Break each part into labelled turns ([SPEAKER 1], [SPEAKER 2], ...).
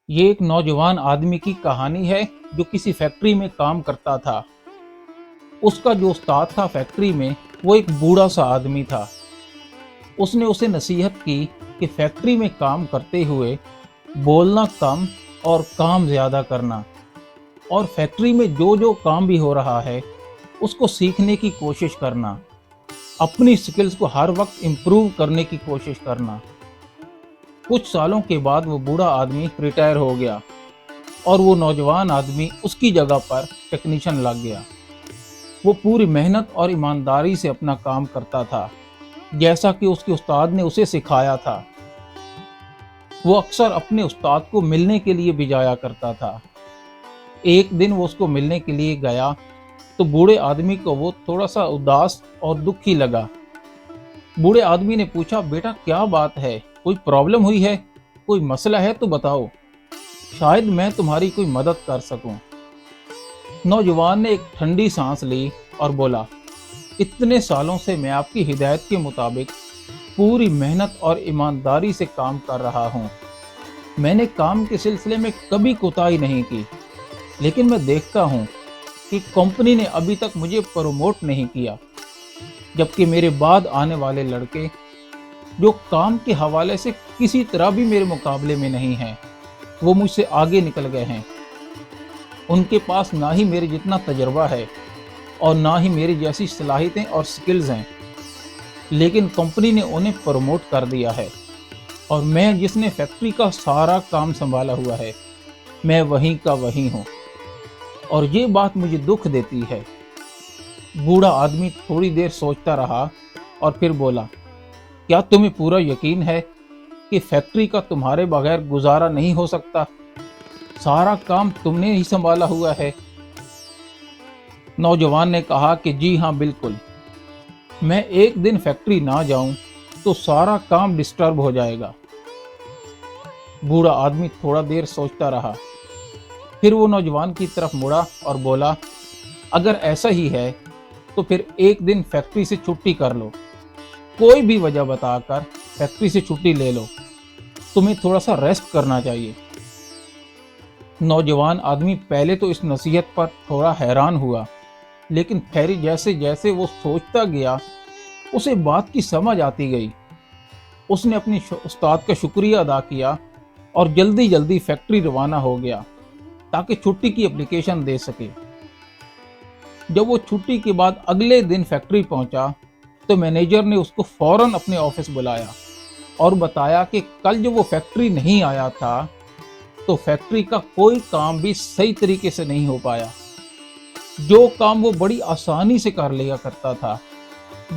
[SPEAKER 1] یہ ایک نوجوان آدمی کی کہانی ہے جو کسی فیکٹری میں کام کرتا تھا۔ اس کا جو استاد تھا فیکٹری میں، وہ ایک بوڑھا سا آدمی تھا۔ اس نے اسے نصیحت کی کہ فیکٹری میں کام کرتے ہوئے بولنا کم اور کام زیادہ کرنا، اور فیکٹری میں جو کام بھی ہو رہا ہے اس کو سیکھنے کی کوشش کرنا، اپنی سکلز کو ہر وقت امپروو کرنے کی کوشش کرنا۔ کچھ سالوں کے بعد وہ بوڑھا آدمی ریٹائر ہو گیا اور وہ نوجوان آدمی اس کی جگہ پر ٹیکنیشین لگ گیا۔ وہ پوری محنت اور ایمانداری سے اپنا کام کرتا تھا، جیسا کہ اس کے استاد نے اسے سکھایا تھا۔ وہ اکثر اپنے استاد کو ملنے کے لیے بھی جایا کرتا تھا۔ ایک دن وہ اس کو ملنے کے لیے گیا تو بوڑھے آدمی کو وہ تھوڑا سا اداس اور دکھی لگا۔ بوڑھے آدمی نے پوچھا، بیٹا کیا بات ہے؟ کوئی پرابلم ہوئی ہے؟ کوئی مسئلہ ہے تو بتاؤ، شاید میں تمہاری کوئی مدد کر سکوں۔ نوجوان نے ایک ٹھنڈی سانس لی اور بولا، اتنے سالوں سے میں آپ کی ہدایت کے مطابق پوری محنت اور ایمانداری سے کام کر رہا ہوں۔ میں نے کام کے سلسلے میں کبھی کوتاہی نہیں کی، لیکن میں دیکھتا ہوں کہ کمپنی نے ابھی تک مجھے پروموٹ نہیں کیا، جبکہ میرے بعد آنے والے لڑکے جو کام کے حوالے سے کسی طرح بھی میرے مقابلے میں نہیں ہیں، وہ مجھ سے آگے نکل گئے ہیں۔ ان کے پاس نہ ہی میرے جتنا تجربہ ہے اور نہ ہی میری جیسی صلاحیتیں اور سکلز ہیں، لیکن کمپنی نے انہیں پروموٹ کر دیا ہے، اور میں جس نے فیکٹری کا سارا کام سنبھالا ہوا ہے، میں وہیں کا وہیں ہوں، اور یہ بات مجھے دکھ دیتی ہے۔ بوڑھا آدمی تھوڑی دیر سوچتا رہا اور پھر بولا، کیا تمہیں پورا یقین ہے کہ فیکٹری کا تمہارے بغیر گزارا نہیں ہو سکتا؟ سارا کام تم نے ہی سنبھالا ہوا ہے۔ نوجوان نے کہا کہ جی ہاں بالکل، میں ایک دن فیکٹری نہ جاؤں تو سارا کام ڈسٹرب ہو جائے گا۔ بوڑھا آدمی تھوڑا دیر سوچتا رہا، پھر وہ نوجوان کی طرف مڑا اور بولا، اگر ایسا ہی ہے تو پھر ایک دن فیکٹری سے چھٹی کر لو، کوئی بھی وجہ بتا کر فیکٹری سے چھٹی لے لو، تمہیں تھوڑا سا ریسٹ کرنا چاہیے۔ نوجوان آدمی پہلے تو اس نصیحت پر تھوڑا حیران ہوا، لیکن پھر جیسے جیسے وہ سوچتا گیا اسے بات کی سمجھ آتی گئی۔ اس نے اپنی استاد کا شکریہ ادا کیا اور جلدی جلدی فیکٹری روانہ ہو گیا تاکہ چھٹی کی اپلیکیشن دے سکے۔ جب وہ چھٹی کے بعد اگلے دن فیکٹری پہنچا تو مینیجر نے اس کو فوراً اپنے آفس بلایا اور بتایا کہ کل جو وہ فیکٹری نہیں آیا تھا تو فیکٹری کا کوئی کام بھی صحیح طریقے سے نہیں ہو پایا۔ جو کام وہ بڑی آسانی سے کر لیا کرتا تھا،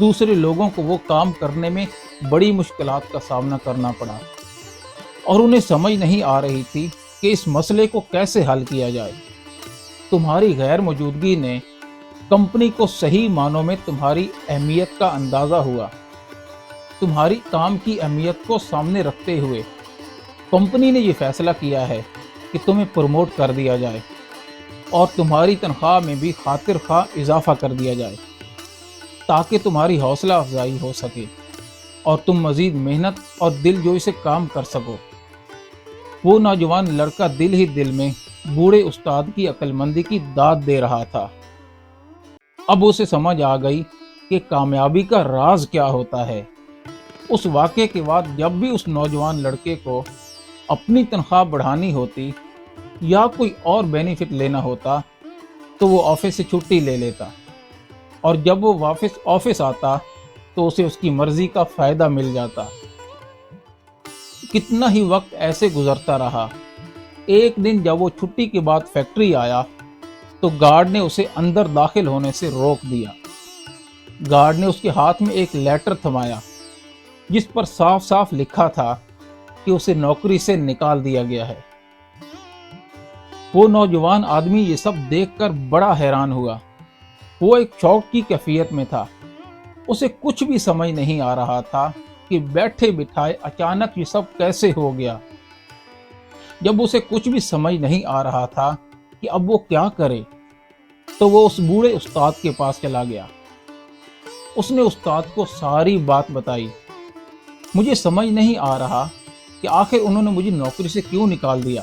[SPEAKER 1] دوسرے لوگوں کو وہ کام کرنے میں بڑی مشکلات کا سامنا کرنا پڑا، اور انہیں سمجھ نہیں آ رہی تھی کہ اس مسئلے کو کیسے حل کیا جائے۔ تمہاری غیر موجودگی نے کمپنی کو صحیح معنوں میں تمہاری اہمیت کا اندازہ ہوا۔ تمہاری کام کی اہمیت کو سامنے رکھتے ہوئے کمپنی نے یہ فیصلہ کیا ہے کہ تمہیں پروموٹ کر دیا جائے اور تمہاری تنخواہ میں بھی خاطر خواہ اضافہ کر دیا جائے، تاکہ تمہاری حوصلہ افزائی ہو سکے اور تم مزید محنت اور دل جوئی سے کام کر سکو۔ وہ نوجوان لڑکا دل ہی دل میں بوڑھے استاد کی عقل مندی کی داد دے رہا تھا۔ اب اسے سمجھ آ گئی کہ کامیابی کا راز کیا ہوتا ہے۔ اس واقعے کے بعد جب بھی اس نوجوان لڑکے کو اپنی تنخواہ بڑھانی ہوتی یا کوئی اور بینیفٹ لینا ہوتا تو وہ آفس سے چھٹی لے لیتا، اور جب وہ واپس آفس آتا تو اسے اس کی مرضی کا فائدہ مل جاتا۔ کتنا ہی وقت ایسے گزرتا رہا۔ ایک دن جب وہ چھٹی کے بعد فیکٹری آیا تو گارڈ نے اسے اندر داخل ہونے سے روک دیا۔ گارڈ نے اس کے ہاتھ میں ایک لیٹر تھمایا جس پر صاف صاف لکھا تھا کہ اسے نوکری سے نکال دیا گیا ہے۔ وہ نوجوان آدمی یہ سب دیکھ کر بڑا حیران ہوا۔ وہ ایک شوق کی کیفیت میں تھا۔ اسے کچھ بھی سمجھ نہیں آ رہا تھا کہ بیٹھے بٹھائے اچانک یہ سب کیسے ہو گیا۔ جب اسے کچھ بھی سمجھ نہیں آ رہا تھا کہ اب وہ کیا کرے تو وہ اس بوڑھے استاد کے پاس چلا گیا۔ اس نے استاد کو ساری بات بتائی۔ مجھے سمجھ نہیں آ رہا کہ آخر انہوں نے مجھے نوکری سے کیوں نکال دیا۔